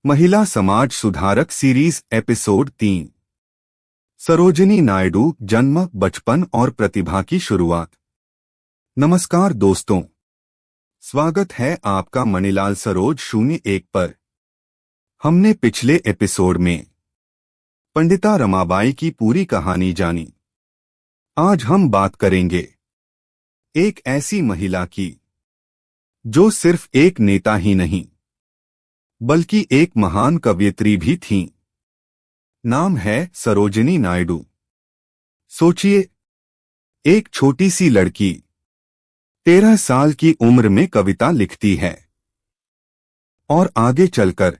महिला समाज सुधारक सीरीज एपिसोड 3। सरोजिनी नायडू, जन्म, बचपन और प्रतिभा की शुरुआत। नमस्कार दोस्तों, स्वागत है आपका मणिलाल सरोज 01 पर। हमने पिछले एपिसोड में पंडिता रमाबाई की पूरी कहानी जानी। आज हम बात करेंगे एक ऐसी महिला की जो सिर्फ एक नेता ही नहीं बल्कि एक महान कवयित्री भी थीं। नाम है सरोजिनी नायडू। सोचिए, एक छोटी सी लड़की 13 साल की उम्र में कविता लिखती है और आगे चलकर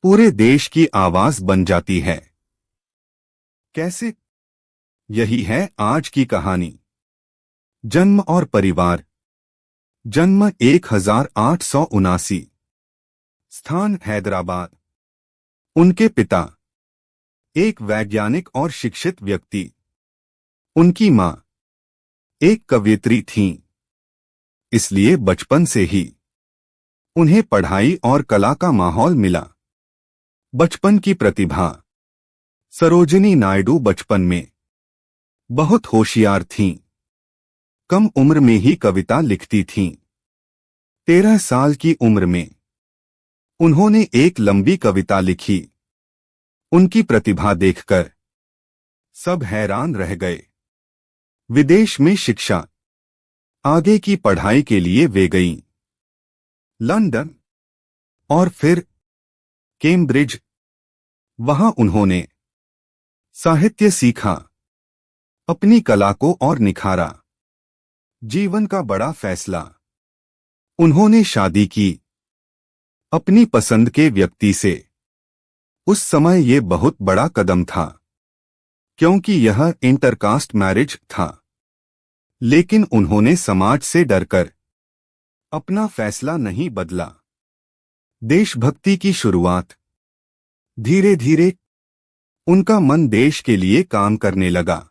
पूरे देश की आवाज बन जाती है। कैसे? यही है आज की कहानी। जन्म और परिवार। जन्म 1879। स्थान हैदराबाद। उनके पिता एक वैज्ञानिक और शिक्षित व्यक्ति। उनकी मां एक कवयित्री थीं, इसलिए बचपन से ही उन्हें पढ़ाई और कला का माहौल मिला। बचपन की प्रतिभा। सरोजिनी नायडू बचपन में बहुत होशियार थीं। कम उम्र में ही कविता लिखती थीं। 13 साल की उम्र में उन्होंने एक लंबी कविता लिखी। उनकी प्रतिभा देखकर सब हैरान रह गए। विदेश में शिक्षा, आगे की पढ़ाई के लिए वे गईं। लंदन और फिर कैम्ब्रिज। वहां उन्होंने साहित्य सीखा, अपनी कला को और निखारा। जीवन का बड़ा फैसला। उन्होंने शादी की अपनी पसंद के व्यक्ति से। उस समय ये बहुत बड़ा कदम था क्योंकि यह इंटरकास्ट मैरिज था, लेकिन उन्होंने समाज से डरकर अपना फैसला नहीं बदला। देशभक्ति की शुरुआत। धीरे धीरे उनका मन देश के लिए काम करने लगा।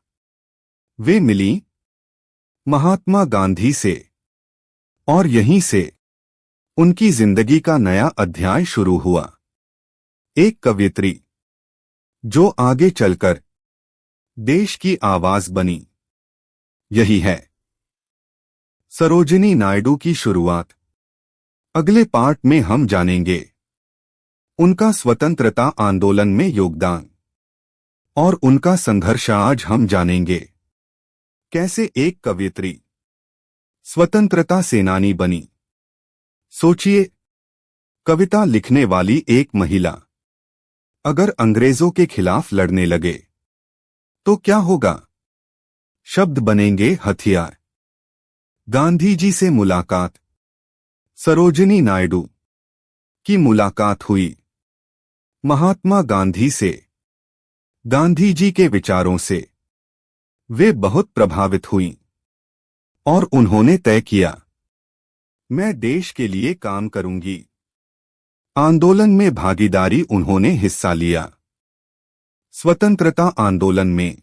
वे मिली महात्मा गांधी से और यहीं से उनकी जिंदगी का नया अध्याय शुरू हुआ। एक कवयित्री जो आगे चलकर देश की आवाज बनी। यही है सरोजिनी नायडू की शुरुआत। अगले पार्ट में हम जानेंगे उनका स्वतंत्रता आंदोलन में योगदान और उनका संघर्ष। आज हम जानेंगे कैसे एक कवयित्री स्वतंत्रता सेनानी बनी। सोचिए, कविता लिखने वाली एक महिला अगर अंग्रेजों के खिलाफ लड़ने लगे तो क्या होगा? शब्द बनेंगे हथियार। गांधी जी से मुलाकात। सरोजिनी नायडू की मुलाकात हुई महात्मा गांधी से। गांधी जी के विचारों से वे बहुत प्रभावित हुईं और उन्होंने तय किया, मैं देश के लिए काम करूंगी। आंदोलन में भागीदारी। उन्होंने हिस्सा लिया। स्वतंत्रता आंदोलन में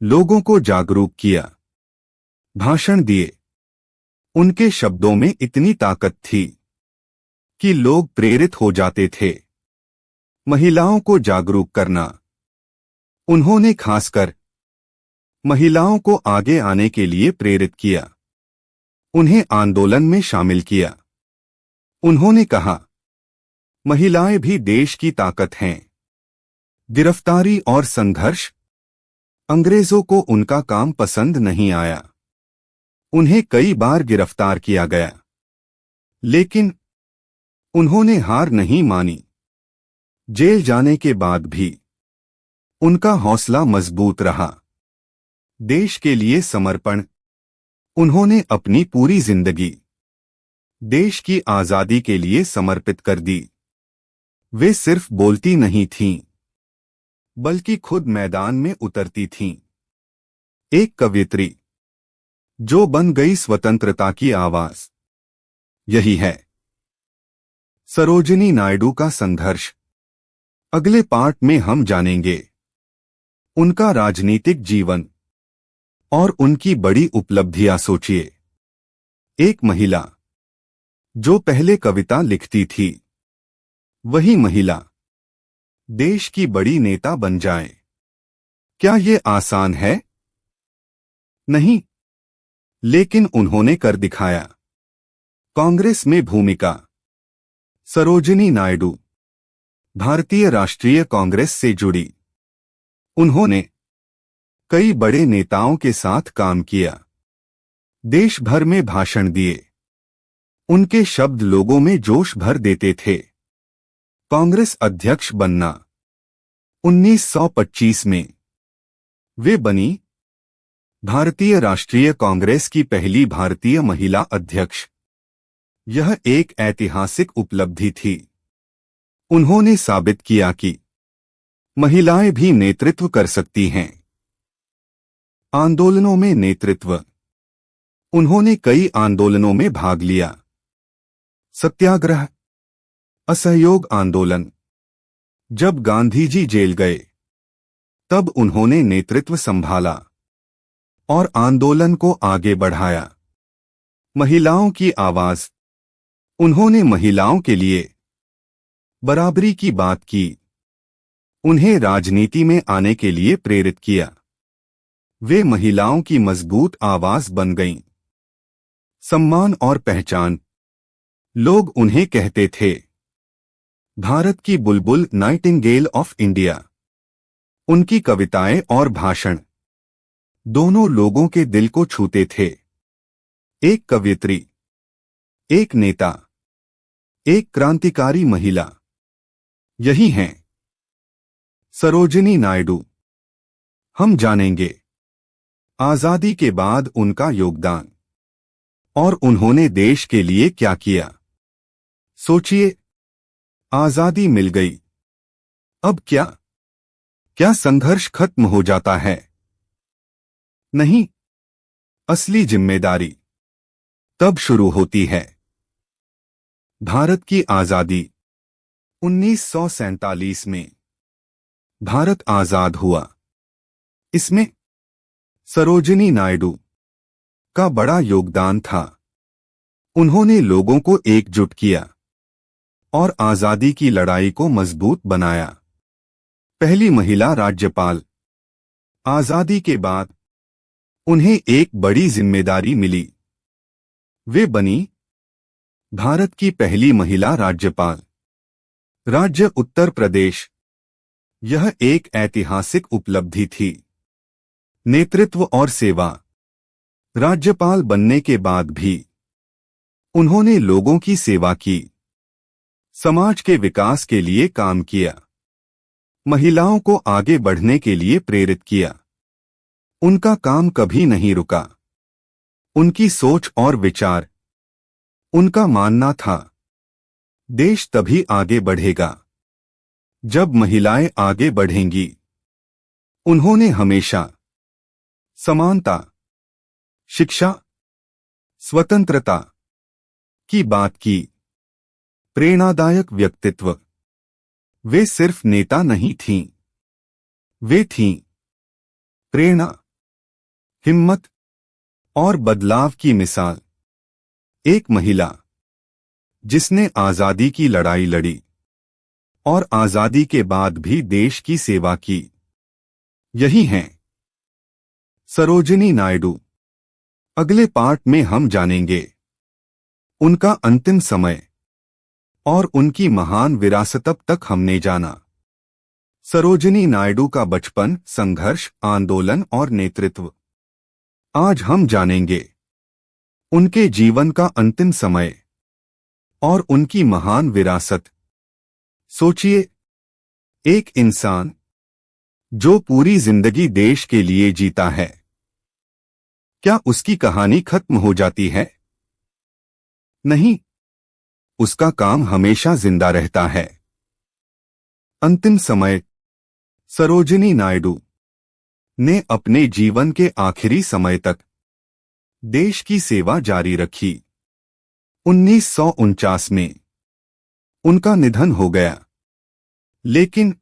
लोगों को जागरूक किया, भाषण दिए। उनके शब्दों में इतनी ताकत थी कि लोग प्रेरित हो जाते थे। महिलाओं को जागरूक करना। उन्होंने खासकर महिलाओं को आगे आने के लिए प्रेरित किया, उन्हें आंदोलन में शामिल किया। उन्होंने कहा, महिलाएं भी देश की ताकत हैं। गिरफ्तारी और संघर्ष। अंग्रेजों को उनका काम पसंद नहीं आया। उन्हें कई बार गिरफ्तार किया गया, लेकिन उन्होंने हार नहीं मानी। जेल जाने के बाद भी उनका हौसला मजबूत रहा। देश के लिए समर्पण। उन्होंने अपनी पूरी जिंदगी देश की आजादी के लिए समर्पित कर दी। वे सिर्फ बोलती नहीं थीं, बल्कि खुद मैदान में उतरती थीं। एक कवयित्री जो बन गई स्वतंत्रता की आवाज। यही है सरोजिनी नायडू का संघर्ष। अगले पार्ट में हम जानेंगे उनका राजनीतिक जीवन और उनकी बड़ी उपलब्धियां। सोचिए, एक महिला जो पहले कविता लिखती थी वही महिला देश की बड़ी नेता बन जाए। क्या ये आसान है? नहीं, लेकिन उन्होंने कर दिखाया। कांग्रेस में भूमिका। सरोजिनी नायडू भारतीय राष्ट्रीय कांग्रेस से जुड़ी। उन्होंने कई बड़े नेताओं के साथ काम किया, देश भर में भाषण दिए। उनके शब्द लोगों में जोश भर देते थे। कांग्रेस अध्यक्ष बनना। 1925 में वे बनी भारतीय राष्ट्रीय कांग्रेस की पहली भारतीय महिला अध्यक्ष। यह एक ऐतिहासिक उपलब्धि थी। उन्होंने साबित किया कि महिलाएं भी नेतृत्व कर सकती हैं। आंदोलनों में नेतृत्व। उन्होंने कई आंदोलनों में भाग लिया। सत्याग्रह, असहयोग आंदोलन। जब गांधी जी जेल गए तब उन्होंने नेतृत्व संभाला और आंदोलन को आगे बढ़ाया। महिलाओं की आवाज। उन्होंने महिलाओं के लिए बराबरी की बात की, उन्हें राजनीति में आने के लिए प्रेरित किया। वे महिलाओं की मजबूत आवाज बन गईं। सम्मान और पहचान। लोग उन्हें कहते थे भारत की बुलबुल, नाइटिंगेल ऑफ इंडिया। उनकी कविताएं और भाषण दोनों लोगों के दिल को छूते थे। एक कवयित्री, एक नेता, एक क्रांतिकारी महिला। यही हैं सरोजिनी नायडू। हम जानेंगे आजादी के बाद उनका योगदान और उन्होंने देश के लिए क्या किया। सोचिए, आजादी मिल गई, अब क्या? क्या संघर्ष खत्म हो जाता है? नहीं, असली जिम्मेदारी तब शुरू होती है। भारत की आजादी। 1947 में भारत आजाद हुआ। इसमें सरोजिनी नायडू का बड़ा योगदान था। उन्होंने लोगों को एकजुट किया और आजादी की लड़ाई को मजबूत बनाया। पहली महिला राज्यपाल। आजादी के बाद उन्हें एक बड़ी जिम्मेदारी मिली। वे बनी भारत की पहली महिला राज्यपाल। राज्य उत्तर प्रदेश। यह एक ऐतिहासिक उपलब्धि थी। नेतृत्व और सेवा। राज्यपाल बनने के बाद भी उन्होंने लोगों की सेवा की, समाज के विकास के लिए काम किया, महिलाओं को आगे बढ़ने के लिए प्रेरित किया। उनका काम कभी नहीं रुका। उनकी सोच और विचार। उनका मानना था देश तभी आगे बढ़ेगा जब महिलाएं आगे बढ़ेंगी। उन्होंने हमेशा समानता, शिक्षा, स्वतंत्रता की बात की। प्रेरणादायक व्यक्तित्व। वे सिर्फ नेता नहीं थीं, वे थीं प्रेरणा, हिम्मत और बदलाव की मिसाल। एक महिला जिसने आजादी की लड़ाई लड़ी और आजादी के बाद भी देश की सेवा की। यही हैं सरोजिनी नायडू। अगले पार्ट में हम जानेंगे उनका अंतिम समय और उनकी महान विरासत। अब तक हमने जाना सरोजिनी नायडू का बचपन, संघर्ष, आंदोलन और नेतृत्व। आज हम जानेंगे उनके जीवन का अंतिम समय और उनकी महान विरासत। सोचिए, एक इंसान जो पूरी जिंदगी देश के लिए जीता है, क्या उसकी कहानी खत्म हो जाती है? नहीं, उसका काम हमेशा जिंदा रहता है। अंतिम समय। सरोजिनी नायडू ने अपने जीवन के आखिरी समय तक देश की सेवा जारी रखी। 1949 में उनका निधन हो गया, लेकिन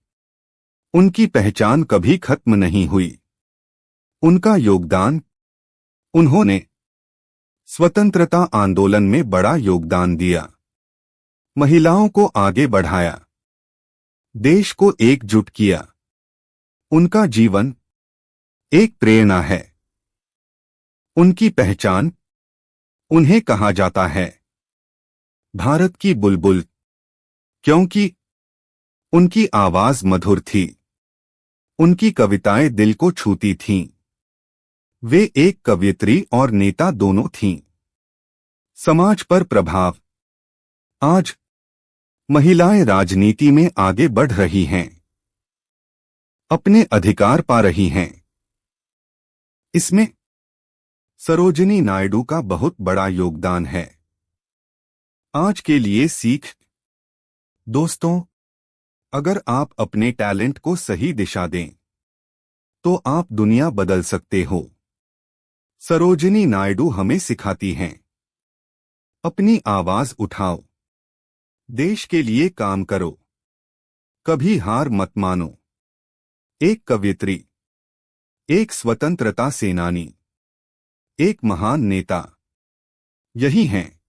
उनकी पहचान कभी खत्म नहीं हुई। उनका योगदान। उन्होंने स्वतंत्रता आंदोलन में बड़ा योगदान दिया, महिलाओं को आगे बढ़ाया, देश को एकजुट किया। उनका जीवन एक प्रेरणा है। उनकी पहचान, उन्हें कहा जाता है भारत की बुलबुल, क्योंकि उनकी आवाज मधुर थी। उनकी कविताएं दिल को छूती थीं। वे एक कवयित्री और नेता दोनों थीं। समाज पर प्रभाव। आज महिलाएं राजनीति में आगे बढ़ रही हैं, अपने अधिकार पा रही हैं। इसमें सरोजिनी नायडू का बहुत बड़ा योगदान है। आज के लिए सीख। दोस्तों, अगर आप अपने टैलेंट को सही दिशा दें तो आप दुनिया बदल सकते हो। सरोजिनी नायडू हमें सिखाती हैं, अपनी आवाज उठाओ, देश के लिए काम करो, कभी हार मत मानो। एक कवयित्री, एक स्वतंत्रता सेनानी, एक महान नेता, यही हैं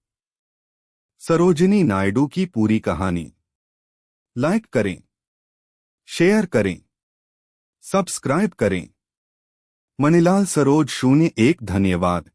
सरोजिनी नायडू की पूरी कहानी। लाइक करें, शेयर करें, सब्सक्राइब करें। मणिलाल सरोज 01। धन्यवाद।